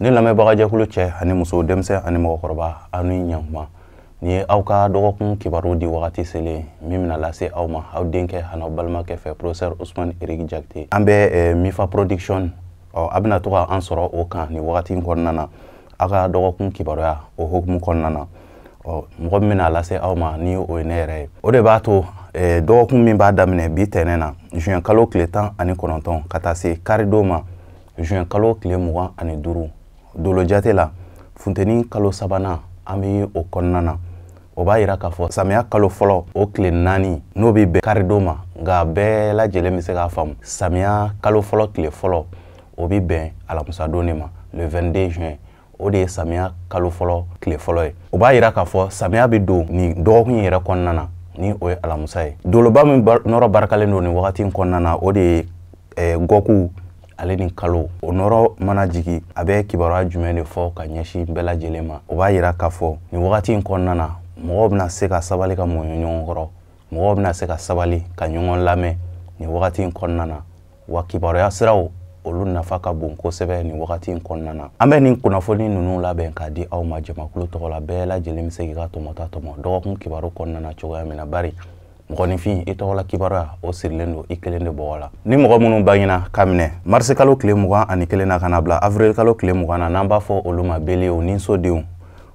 Ni lamɛnbaga jɛkulu cɛ ani muso denmisɛn ani mɔgɔkɔrɔba aw ni ɲankuma. Ni ye aw ka dɔgɔkun kibaru di wagati selen min bɛna lase aw ma aw denkɛ ani balimakɛ fɛ Professeur Ousmane Éric Jakite. An bɛ Mifa Production a bɛna to k'an sɔrɔ o kan ni wagati kɔnɔna na aw ka dɔgɔkun kibaruya o hukumu kɔnɔna na. Mɔgɔ min bɛna lase aw ma ni o ye ne yɛrɛ ye. O de b'a to dɔgɔkun min b'a daminɛ bi tɛnɛn na juin kalo tile 19 ka taa se karidon ma juin kalo tile 25. Dolo jate la funteni kalo sabanan an bɛ o kɔnɔna na. O b'a yira k'a fɔ samiya kalo fɔlɔ o tile 4 n'o bɛ bɛn karidon ma, nka bɛɛ lajɛlen bɛ se k'a faamu samiya kalo fɔlɔ tile fɔlɔ o bɛ bɛn alamisadon de ma, le 22 juin. O de ye samiya kalo fɔlɔ tile fɔlɔ ye. O b'a yira k'a fɔ samiya bɛ don ni dɔgɔkun yɛrɛ kɔnɔna na ni o ye alamisa ye. Doloba min nɔrɔ barakalen don ni wagati kɔnɔna na o de ye gɔku ale ni kalo. O nɔrɔ mana jigin a bɛ kibaruya jumɛn de fɔ ka ɲɛsin bɛɛ lajɛlen ma. O b'a yira k'a fɔ ni wagati kɔnɔna na mɔgɔw bɛna se ka sabali ka mɔɲɔ ɲɔgɔn kɔrɔ, mɔgɔw bɛna se ka sabali ka ɲɔgɔn lamɛn ni wagati kɔnɔna na, wa kibaruya siraw olu nafa ka bon kosɛbɛ ni wagati kɔnɔna na. An bɛ nin kunnafoni ninnu labɛn k'a di aw ma jamakulu tɔgɔ la, bɛɛ lajɛlen bɛ se k'i ka tɔmɔta tɔmɔ dɔgɔkun kibaru kɔnɔna na cogoya min na. Bari mɔgɔninfin i tɔgɔ la kibaruya o sirilen don i kelen de bɔgɔ la. Ni mɔgɔ minnu bangena ka minɛ mars kalo tile 21 na ka na bila avril kalo tile 20 na n'an b'a fɔ olu ma belew ni sodenw.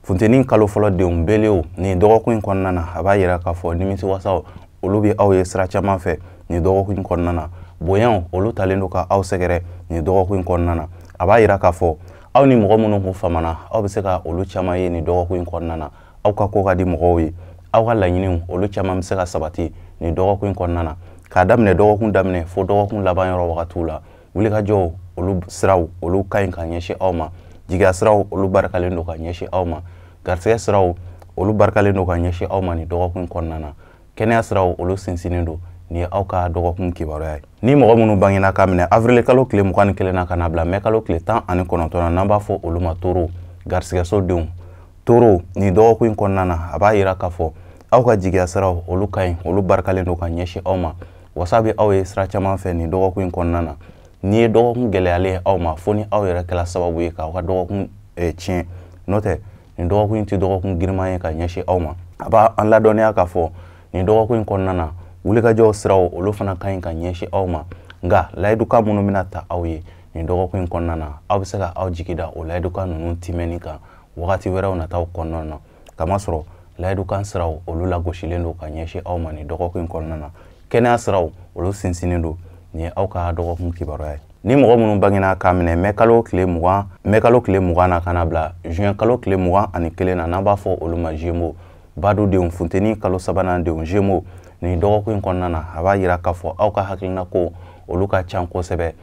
Funteni kalo fɔlɔ denw belew ni dɔgɔkun kɔnɔna na a b'a yira k'a fɔ nimisiwasaw olu bɛ aw ye sira caman fɛ ni dɔgɔkun kɔnɔna na. Bonyaw olu talen don ka aw sɛgɛrɛ ni dɔgɔkun kɔnɔna na. A b'a yira k'a fɔ aw ni mɔgɔ minnu kun famana aw bɛ se ka olu caman ye ni dɔgɔkun kɔnɔna na. Aw ka ko ka di mɔgɔw ye, aw ka laɲiniw olu caman bɛ se ka sabati ni dɔgɔkun kɔnɔna na. K'a daminɛ dɔgɔkun daminɛ fo dɔgɔkun laban yɔrɔ wagatiw la, wulikajɔw olu siraw olu ka ɲi ka ɲɛsin aw ma, jigiya siraw olu barikalen don ka ɲɛsin aw ma, garisɛgɛ siraw olu barikalen don ka ɲɛsin aw ma ni dɔgɔkun kɔnɔna na, kɛnɛya siraw olu sinsinnen don ni aw ka dɔgɔkun kibaruya ye. Ni mɔgɔ minnu bangena ka minɛ avril kalo tile 21 na ka na bila mai kalo tile 19 na n'an b'a fɔ olu ma toro, garisɛgɛso denw. Toro ni dɔgɔkun kɔnɔna na a b'a yira k'a fɔ aw ka jigiya siraw olu ka ɲi olu barikalen don ka ɲɛsin aw ma, wasa bɛ aw ye sira caman fɛ ni dɔgɔkun kɔnɔna na. Ni ye dɔgɔkun gɛlɛyalen aw ma fo ni aw yɛrɛ kɛla sababu ye k'aw ka dɔgɔkun tiɲɛ. N'o tɛ nin dɔgɔkun tɛ dɔgɔkun giriman ye ka ɲɛsin aw ma. A b'a an ladɔnniya k'a fɔ nin dɔgɔkun kɔnɔna na wulikajɔw siraw olu fana ka ɲi ka ɲɛsin aw ma, nka layiduka minnu bɛna ta aw ye nin dɔgɔkun kɔnɔna na aw bɛ se ka aw jigi da o layiduka ninnu timɛni kan wagati wɛrɛw nataw kɔnɔna na. Kamasɔrɔ layidukan siraw olu lagosilen don ka ɲɛsin aw ma nin dɔgɔkun kɔnɔna na. Kɛnɛya siraw olu sinsinnen don nin ye aw ka dɔgɔkun kibaruya ye. Ni mɔgɔ minnu bangena ka minɛ mai kalo tile 20 na ka na bila juin kalo tile 21 na n'an b'a fɔ olu ma Gémeaux, badudenw funteni kalo sabanan denw Gémeaux ni dɔgɔkun kɔnɔna na a b'a yira k'a fɔ aw ka hakilina ko olu ka can kosɛbɛ.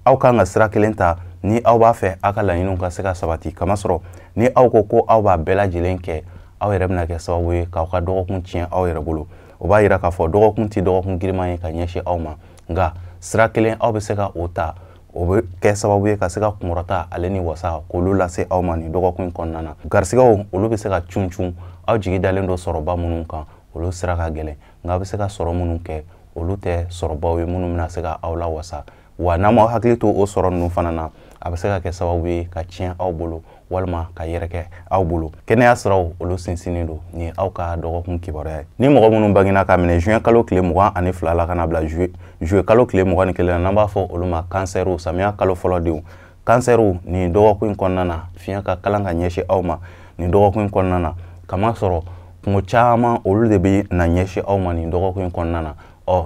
Aw kan ka sira kelen ta ni aw b'a fɛ aw ka laɲiniw ka se ka sabati. Kamasɔrɔ ni aw ko aw b'a bɛɛ lajɛlen kɛ aw yɛrɛ bɛna kɛ sababu ye k'aw ka dɔgɔkun tiɲɛ aw yɛrɛ bolo. O b'a yira k'a fɔ dɔgɔkun tɛ dɔgɔkun giriman ye ka ɲɛsin aw ma, nka sira kelen aw bɛ se ka o ta o bɛ kɛ sababu ye ka se ka kunkɔrɔta ale ni wasa k'olu lase aw ma nin dɔgɔkun kɔnɔna na. Garisɛgɛw olu bɛ se ka cun aw jigi dalen don sɔrɔba minnu kan olu sira ka gɛlɛn, nka a bɛ se ka sɔrɔ minnu kɛ olu tɛ sɔrɔbaw ye minnu bɛna se ka aw la wasa, wa n'an m'aw hakili to o sɔrɔ ninnu fana na a bɛ se ka kɛ sababu ye ka tiɲɛ aw bolo walima ka yɛrɛkɛ aw bolo. Kɛnɛya siraw olu sinsinnen don ni aw ka dɔgɔkun kibaruya ye. Ni mɔgɔ minnu bangena ka minɛ juin kalo tile 22 la ka na bila juillet kalo tile 21 na n'an b'a fɔ olu ma kansɛriw samiya kalo fɔlɔ denw. Kansɛriw ni dɔgɔkun kɔnɔna na fiɲɛ ka kalan ka ɲɛsin aw ma ni dɔgɔkun kɔnɔna na, kamasɔrɔ kungo caman olu de bɛ na ɲɛsin aw ma nin dɔgɔkun kɔnɔna na.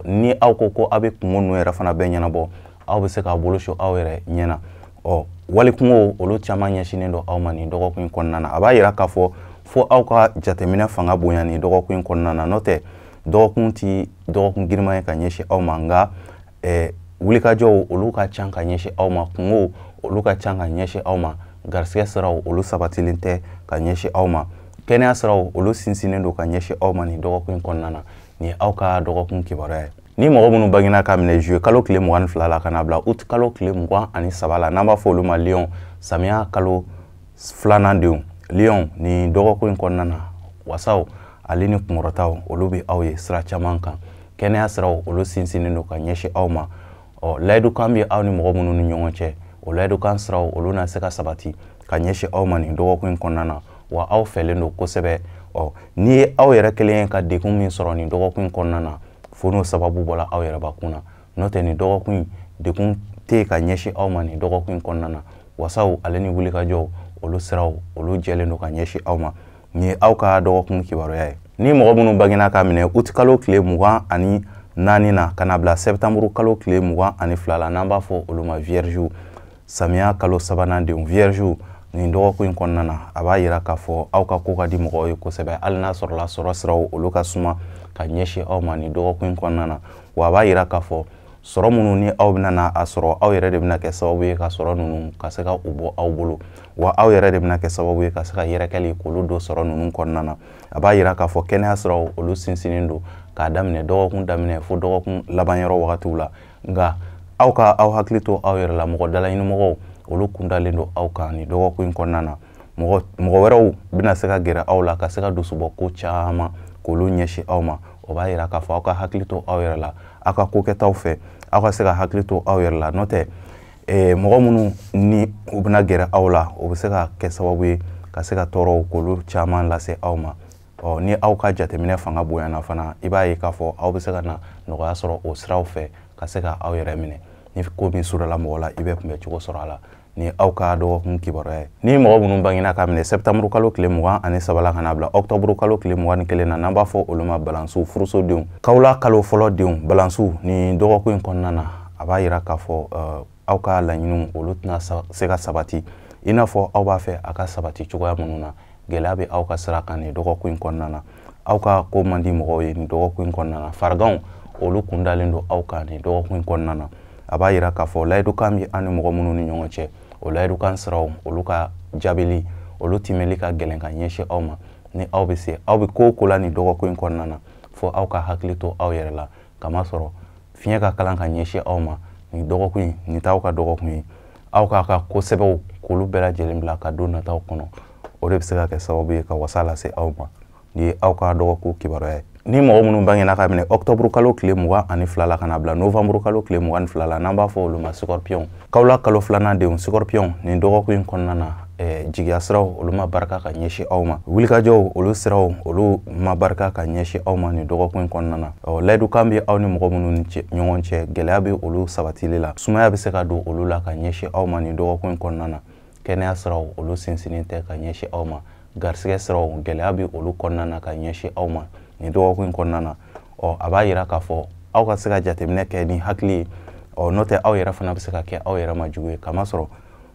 Ni aw ko aw bɛ kungo ninnu yɛrɛ fana bɛɛ ɲɛnabɔ aw bɛ se k'a bolo su aw yɛrɛ ɲɛna. Wali kungo olu caman ɲɛsinnen don aw ma nin dɔgɔkun kɔnɔna na. A b'a yira k'a fɔ fo aw ka jateminɛ fanga bonya nin dɔgɔkun kɔnɔna na, n'o tɛ dɔgɔkun tɛ dɔgɔkun giriman ye ka ɲɛsin aw ma, nka wulikajɔw olu ka can ka ɲɛsin aw ma, kungo olu ka can ka ɲɛsin aw ma, garisɛgɛ siraw olu sabatilen tɛ ka ɲɛsin aw ma, kɛnɛya siraw olu sinsinnen don ka ɲɛsin aw ma nin dɔgɔkun kɔnɔna na. Ni aw ka dɔgɔkun kibaruya ye. Ni mɔgɔ minnu bangena ka minɛ juillet kalo tile 22 la ka na bila août kalo tile 23 la n'an b'a fɔ olu ma Lion, samiya kalo filanan denw. Lion ni dɔgɔkun kɔnɔna na wasaw ale ni kunkɔrɔtaw olu bɛ aw ye sira caman kan. Kɛnɛya siraw olu sinsinnen don ka ɲɛsin aw ma. Layidukan bɛ aw ni mɔgɔ minnu ni ɲɔgɔn cɛ o laydu kan siraw olu na se ka sabati ka ɲɛsi aw ma nin dɔgɔkun kɔnɔna na wa aw fɛlen don kosɛbɛ ni ye aw yɛrɛ kelen ye ka dekun min sɔrɔ nin dɔgɔkun kɔnɔna na fo n'o sababu bɔla aw yɛrɛ bakun na n'o tɛ nin dɔgɔkun dekun tɛ ka ɲɛsi aw ma nin dɔgɔkun kɔnɔna na wasaw ale ni wulikajɔw olu siraw olu jɛlen don ka ɲɛsi aw ma ni aw ka dɔgɔkun kibaruya ye ni mɔgɔ minnu bangena ka minɛ uti kalo tile 24 na ka na bila septembre kalo tile 22 la n'an b'a fɔ olu ma vierge samiya kalo sabanan denw vierge nin dɔgɔkun kɔnɔna na a b'a yira k'a fɔ aw ka ko ka di mɔgɔw ye kosɛbɛ hali n'a sɔrɔla sɔrɔ siraw olu ka suma ka ɲɛsi aw ma nin dɔgɔkun kɔnɔna na wa a b'a yira k'a fɔ sɔrɔ minnu ni aw bɛna a sɔrɔ aw yɛrɛ de bɛna kɛ sababu ye ka sɔrɔ ninnu ka se ka u bɔ aw bolo wa aw yɛrɛ de bɛna kɛ sababu ye ka se ka yɛrɛkɛli k'olu don sɔrɔ ninnu kɔnɔna na a b'a yira k'a fɔ kɛnɛya siraw olu sinsinnen don k'a daminɛ dɔgɔkun daminɛ fo dɔgɔkun laban yɔrɔ wagatiw la nka aw ka aw hakili to aw yɛrɛ la mɔgɔ dalaɲinimɔgɔw olu kundalen don aw kan nin dɔgɔkun kɔnɔna na mɔgɔ wɛrɛw bɛna se ka gɛrɛ aw la ka se ka dusubɔ ko caman k'olu ɲɛsi aw ma o b'a yira k'a fɔ aw ka hakili to aw yɛrɛ la aw ka ko kɛtaw fɛ aw ka se ka hakili to aw yɛrɛ la n'o tɛ mɔgɔ minnu ni u bɛna gɛrɛ aw la o bɛ se ka kɛ sababu ye ka se ka tɔɔrɔw k'olu caman lase aw ma ni aw ka jateminɛ fanga bonyana fana i b'a ye k'a fɔ aw bɛ se ka na nɔgɔya sɔrɔ o siraw fɛ ka se ka aw yɛrɛ minɛ ni ko min surala mɔgɔ la i bɛ kunbɛ cogo sɔrɔ a la ni aw ka dɔgɔkun kibaruya ye ni mɔgɔ minnu bangena ka minɛ septembre kalo tile 23 la ka na bila octobre kalo tile 21 na n'an b'a fɔ olu ma balansu furusodenw kawla kalo fɔlɔ denw balansu ni dɔgɔkun kɔnɔna na a b'a yira k'a fɔ aw ka laɲiniw olu tɛna se ka sabati i n'a fɔ aw b'a fɛ a ka sabati cogoya minnu na gɛlɛya bɛ aw ka sira kan nin dɔgɔkun kɔnɔna na aw ka ko man di mɔgɔw ye nin dɔgɔkun kɔnɔna na fariganw olu kun dalen don aw kan nin dɔgɔkun kɔnɔna na a b'a yira k'a fɔ layidukan bɛ an ni mɔgɔ minnu ni ɲɔgɔn cɛ o layidukan siraw olu ka jaabili olu timɛli ka gɛlɛn ka ɲɛsin aw ma ni aw bɛ se aw bɛ ko o ko la nin dɔgɔkun kɔnɔna na fo aw ka hakili to aw yɛrɛ la kamasɔrɔ fiɲɛ ka kalan ka ɲɛsin aw ma nin dɔgɔkun nin t'aw ka dɔgɔkun ye aw k'a ka ko sɛbɛw k'olu bɛɛ lajɛlen bila ka don nataw kɔnɔ o de bɛ se ka kɛ sababu ye ka wasa lase aw ma ni ye aw ka dɔgɔkun kibaruya ye ni mɔgɔ minnu bangena ka minɛ octobre kalo tile 22 la ka na bila novembre kalo tile 22 la n'an b'a fɔ olu ma scorpion kawla kalo filanan denw scorpion nin dɔgɔkun kɔnɔna na jigiya siraw olu ma barika ka ɲɛsin aw ma wulikajɔw olu siraw olu ma barika ka ɲɛsin aw ma nin dɔgɔkun kɔnɔna na layidukan bɛ aw ni mɔgɔ minnu ni ɲɔgɔn cɛ gɛlɛya bɛ olu sabatili la sumaya bɛ se ka don olu la ka ɲɛsin aw ma nin dɔgɔkun kɔnɔna na kɛnɛya siraw olu sinsinnen tɛ ka ɲɛsin aw ma garisigɛ siraw gɛlɛya bɛ olu kɔnɔna na ka ɲɛsin aw ma nin dɔgɔkun kɔnɔna na a b'a yira k'a fɔ aw ka se ka jateminɛ kɛ ni hakili ye n'o tɛ aw yɛrɛ fana bɛ se ka kɛ aw yɛrɛ ma jugu ye kamasɔrɔ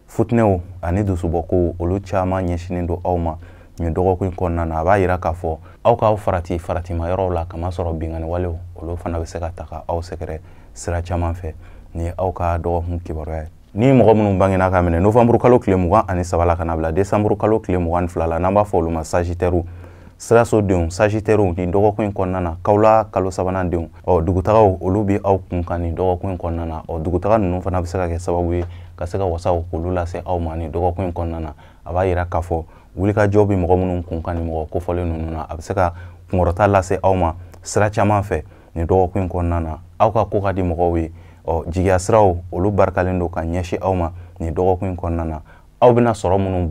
futinɛw ani dusubɔkow olu caman ɲɛsinnen don aw ma nin dɔgɔkun kɔnɔna na a b'a yira k'a fɔ aw k'aw faratima yɔrɔw la kamasɔrɔ bingani walew olu fana bɛ se ka ta ka aw sɛgɛrɛ sira caman fɛ ni aw ka dɔgɔkun kibaruya ye ni mɔgɔ minnu bangena ka minɛ novembre kalo tile 23 la ka na bila décembre kalo tile 22 la n'an b'a fɔ olu ma sagittaire sirasodenw sagittaire nin dɔgɔkun kɔnɔna na kawla kalo sabanan denw dugutagaw olu bɛ aw kun kan nin dɔgɔkun kɔnɔna na dugutaga ninnu fana bɛ se ka kɛ sababu ye ka se ka wasaw k'olu lase aw ma nin dɔgɔkun kɔnɔna na a b'a yira k'a fɔ wulikajɔ bɛ mɔgɔ minnu kun kan ni mɔgɔ kofɔlen ninnu na a bɛ se ka kunkɔrɔta lase aw ma sira caman fɛ nin dɔgɔkun kɔnɔna na aw ka ko ka di mɔgɔw ye jigiya siraw olu barikalen don ka ɲɛsin aw ma nin dɔgɔkun kɔnɔna na aw bɛna sɔrɔ minnu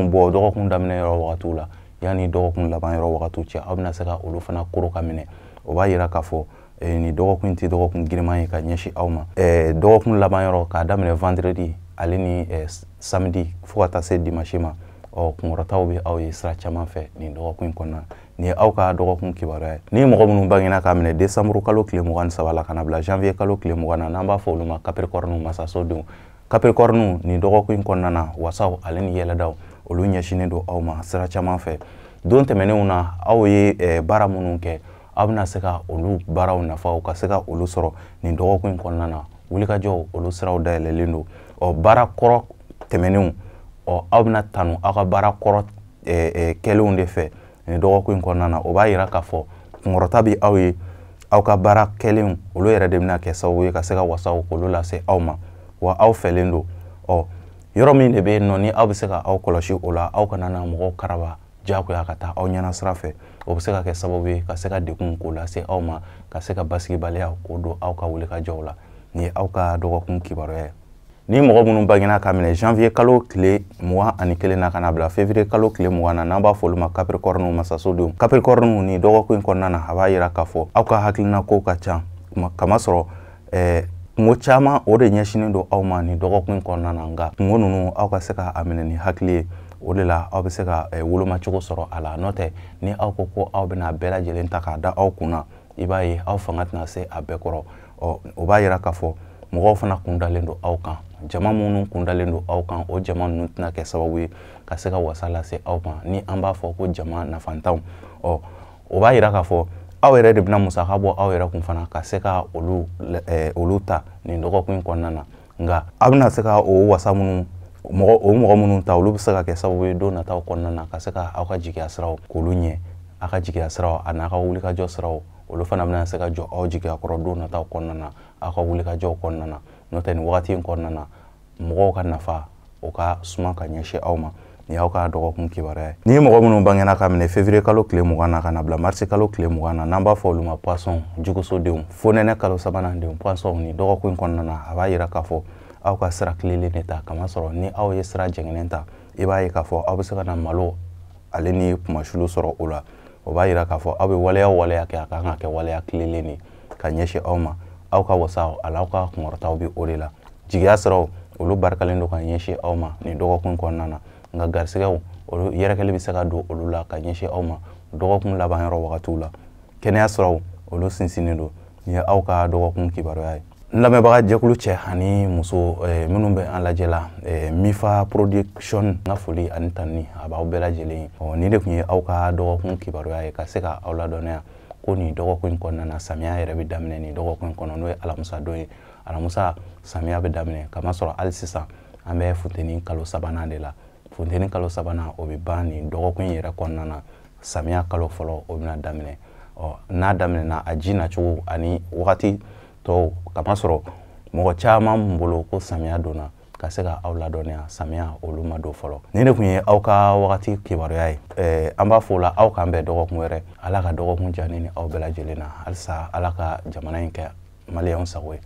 bɔ dɔgɔkun daminɛ yɔrɔ wagatiw la yanni dɔgɔkun laban yɔrɔ wagatiw cɛ aw bɛna se ka olu fana koro ka minɛ o b'a yira k'a fɔ nin dɔgɔkun tɛ dɔgɔkun giriman ye ka ɲɛsin aw ma dɔgɔkun laban yɔrɔ k'a daminɛ vendredi ale ni samedi fo ka taa se dimanche ma kunkɔrɔtaw bɛ aw ye sira caman fɛ nin dɔgɔkun kɔnɔna nin ye aw ka dɔgɔkun kibaruya ye ni mɔgɔ minnu bangena ka minɛ décembre kalo tile 23 la ka na bila janvier kalo tile 20 na n'an b'a fɔ olu ma capricorne masasodenw capricorne nin dɔgɔkun kɔnɔna na wasaw ale ni yɛlɛdaw olu ɲɛsinnen don aw ma sira caman fɛ don tɛmɛnenw na aw ye baara minnu kɛ aw bɛna se ka olu baaraw nafaw ka se ka olu sɔrɔ nin dɔgɔkun kɔnɔna na wulikajɔw olu siraw dayɛlɛlen don baara kɔrɔ tɛmɛnenw aw bɛna tanu aw ka baara kɔrɔ kɛlenw de fɛ nin dɔgɔkun kɔnɔna na o b'a yira k'a fɔ kunkɔrɔta bɛ aw ye aw ka baara kɛlenw olu yɛrɛ de bɛna kɛ sababu ye ka se ka wasaw k'olu lase aw ma wa aw fɛlen don yɔrɔ min de bɛ yen nɔ ni aw bɛ se ka aw kɔlɔsi o la aw kana na mɔgɔw karaba diyagoya ka taa aw ɲɛna sira fɛ o bɛ se ka kɛ sababu ye ka se ka degun k'o lase aw ma ka se ka basigibaliya k'o don aw ka wulikajɔw la ni ye aw ka dɔgɔkun kibaruya ye ni mɔgɔ minnu bangena ka minɛ janvier kalo tile 21 na kana bila février kalo tile 20 na n'an b'a fɔ olu ma capricorne masasodenw. Capricorne ni dɔgɔkun in kɔnɔna na a b'a yira k'a fɔ aw ka hakilina kow ka ca kamasɔrɔ kungo caman o de ɲɛsinen don aw ma ni dɔgɔkun in kɔnɔna na nka kungo ninnu aw ka se ka a minɛ ni hakili ye o de la aw bɛ se ka wolomacogo sɔrɔ a la n'o tɛ ni aw ko aw bɛna bɛɛ lajɛlen ta k'a da aw kunna i b'a ye aw fanga tɛna se a bɛɛ kɔrɔ o b'a yira k'a fɔ mɔgɔw fana kun dalen don aw kan jama minnu kun dalen don aw kan o jama ninnu tɛna kɛ sababu ye ka se ka wasa lase aw ma ni an b'a fɔ ko jama nafantanw o b'a yira k'a fɔ aw yɛrɛ de bɛna musaka bɔ aw yɛrɛ kun fana ka se ka olu ta nin dɔgɔkun in kɔnɔna na nka aw bɛna se ka o wasa minnu mɔgɔ minnu ta olu bɛ se ka kɛ sababu ye don nataw kɔnɔna na ka se ka aw ka jigiya siraw k'olu ɲɛ aw ka jigiya siraw a n'a ka wulikajɔ siraw olu fana bɛna se ka jɔ aw jigiya kɔrɔ don nataw kɔnɔna na aw ka wulikajɔw kɔnɔna na n'o tɛ nin wagati in kɔnɔna na mɔgɔw ka nafa o ka suma ka ɲɛsin aw ma ni y'aw ka dɔgɔkun kibaruya ye ni mɔgɔ minnu bangena ka minɛ février kalo tile 20 na ka na bila mars kalo tile 20 na n'an b'a fɔ olu ma poisson jugusodenw fonɛnɛ kalo sabanan denw poisson ni dɔgɔkun in kɔnɔna na a b'a yira k'a fɔ aw ka sira tilenlen de ta kamasɔrɔ ni aw ye sira jɛngɛnen ta i b'a ye k'a fɔ aw bɛ se ka na malo ale ni kumasulu sɔrɔ o la o b'a yira k'a fɔ aw bɛ waleya kɛ a kan ka kɛ waleya tilenlen de ka ɲɛsin aw ma aw ka wasa ala aw ka kunkɔrɔtaw bɛ o de la jigiya siraw olu barikalen don ka ɲɛsin aw ma nin dɔgɔkun kɔnɔna na nka garisɛgɛw olu yɛrɛkɛli bɛ se ka don olu la ka ɲɛsin aw ma dɔgɔkun laban yɔrɔ wagatiw la kɛnɛya siraw olu sinsinnen don ni ye aw ka dɔgɔkun kibaruya ye n lamɛnbaga jɛkulu cɛ ani muso minnu bɛ an lajɛ la mifa production n ka foli ani tanni a b'aw bɛɛ lajɛlen ye nin de tun ye aw ka dɔgɔkun kibaruya ye ka se ka aw ladɔnniya ko nin dɔgɔkun in kɔnɔna na samiya yɛrɛ bɛ daminɛ nin dɔgɔkun in kɔnɔ n'o ye alamisa don ye alamisa samiya bɛ daminɛ kamasɔrɔ hali sisan an bɛ funteni kalo sabanan de la funteni kalo sabanan o bɛ ban nin dɔgɔkun in yɛrɛ kɔnɔna na samiya kalo fɔlɔ o bɛna daminɛ n'a daminɛna a ji nacogo ani wagati tɔw kamasɔrɔ mɔgɔ caman min bolo ko samiya donna ka se ka aw ladɔnniya samiya olu ma don fɔlɔ nin de tun ye aw ka wagati kibaruya ye an b'a fɔ o la aw k'an bɛn dɔgɔkun wɛrɛ ala ka dɔgɔkun diya ne ni aw bɛɛ lajɛlen na halisa ala ka jamana in kɛ maliyɛnw sago ye